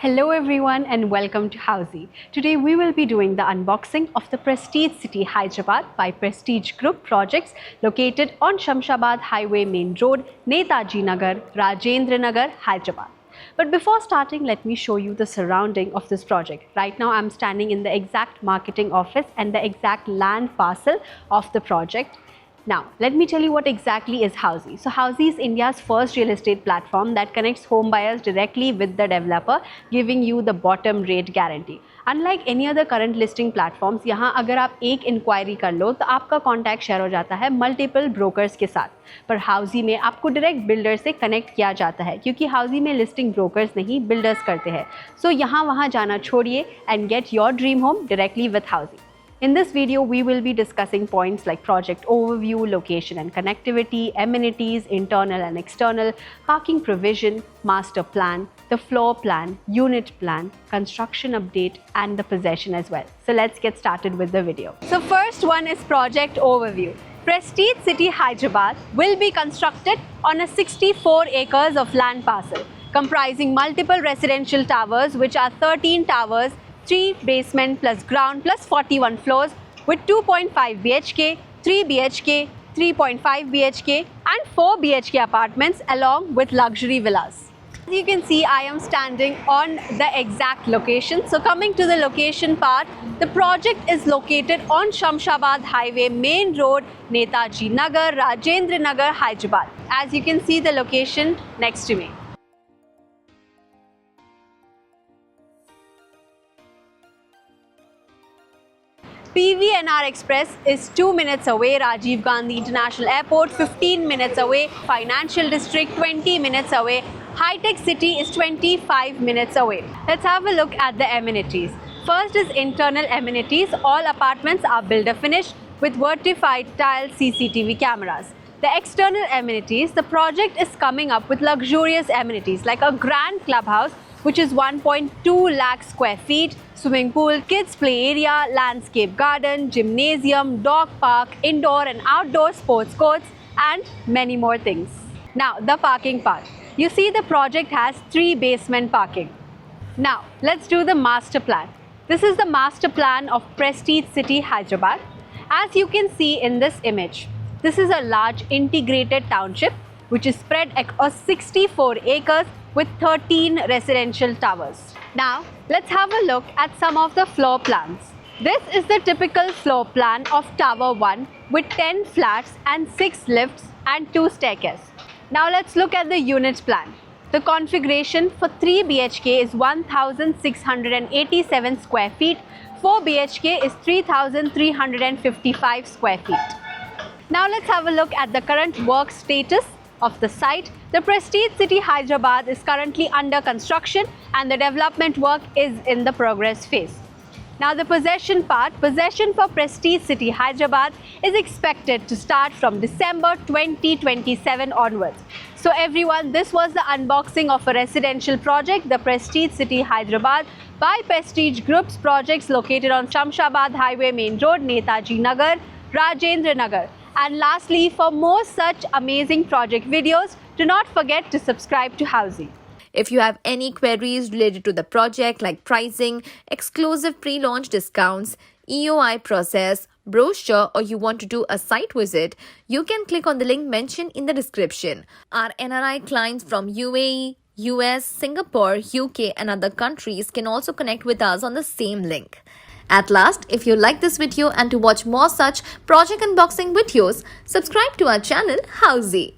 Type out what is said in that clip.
Hello everyone and welcome to Housey. Today we will be doing the unboxing of the Prestige City Hyderabad by Prestige Group projects located on Shamshabad Highway Main Road, Netaji Nagar, Rajendra Nagar, Hyderabad. But before starting, let me show you the surrounding of this project. Right now I'm standing in the exact marketing office and the exact land parcel of the project. Now, let me tell you what exactly is Housey. So, Housey is India's first real estate platform that connects home buyers directly with the developer, giving you the bottom rate guarantee. Unlike any other current listing platforms, यहाँ अगर आप एक inquiry कर लो तो आपका contact share हो जाता है मल्टीपल ब्रोकर्स के साथ, पर हाउसी में आपको डायरेक्ट बिल्डर से कनेक्ट किया जाता है क्योंकि हाउसी में लिस्टिंग ब्रोकर्स नहीं बिल्डर्स करते हैं. सो यहाँ वहाँ जाना छोड़िए and get your dream home directly with Housiey. In this video, we will be discussing points like project overview, location and connectivity, amenities, internal and external, parking provision, master plan, the floor plan, unit plan, construction update and the possession as well. So let's get started with the video. So first one is project overview. Prestige City Hyderabad will be constructed on a 64 acres of land parcel comprising multiple residential towers, which are 13 towers, 3 basement plus ground plus 41 floors with 2.5 BHK, 3 BHK, 3.5 BHK and 4 BHK apartments along with luxury villas. As you can see, I am standing on the exact location. So coming to the location part, the project is located on Shamshabad Highway Main Road, Netaji Nagar, Rajendra Nagar, Hyderabad. As you can see the location next to me. PVNR Express is 2 minutes away, Rajiv Gandhi International Airport 15 minutes away, Financial District 20 minutes away, High Tech City is 25 minutes away. Let's have a look at the amenities. First is internal amenities. All apartments are builder finished with vertified tile CCTV cameras. The external amenities, the project is coming up with luxurious amenities like a grand clubhouse which is 1.2 lakh square feet, swimming pool, kids play area, landscape garden, gymnasium, dog park, indoor and outdoor sports courts and many more things. Now the parking part. You see the project has 3 basement parking. Now let's do the master plan. This is the master plan of Prestige City Hyderabad. As you can see in this image, this is a large integrated township which is spread across 64 acres with 13 residential towers. Now, let's have a look at some of the floor plans. This is the typical floor plan of Tower 1 with 10 flats and 6 lifts and 2 staircases. Now, let's look at the unit plan. The configuration for 3 BHK is 1,687 square feet, 4 BHK is 3,355 square feet. Now, let's have a look at the current work status of the site. The Prestige City Hyderabad is currently under construction and the development work is in the progress phase. Now the possession part, possession for Prestige City Hyderabad is expected to start from December 2027 onwards. So everyone, this was the unboxing of a residential project, the Prestige City Hyderabad by Prestige Group's projects located on Shamshabad Highway Main Road, Netaji Nagar, Rajendra Nagar. And lastly, for more such amazing project videos, do not forget to subscribe to Housey. If you have any queries related to the project like pricing, exclusive pre-launch discounts, EOI process, brochure, or you want to do a site visit, you can click on the link mentioned in the description. Our NRI clients from UAE, US, Singapore, UK and other countries can also connect with us on the same link. At last, if you like this video and to watch more such project unboxing videos, subscribe to our channel Housey.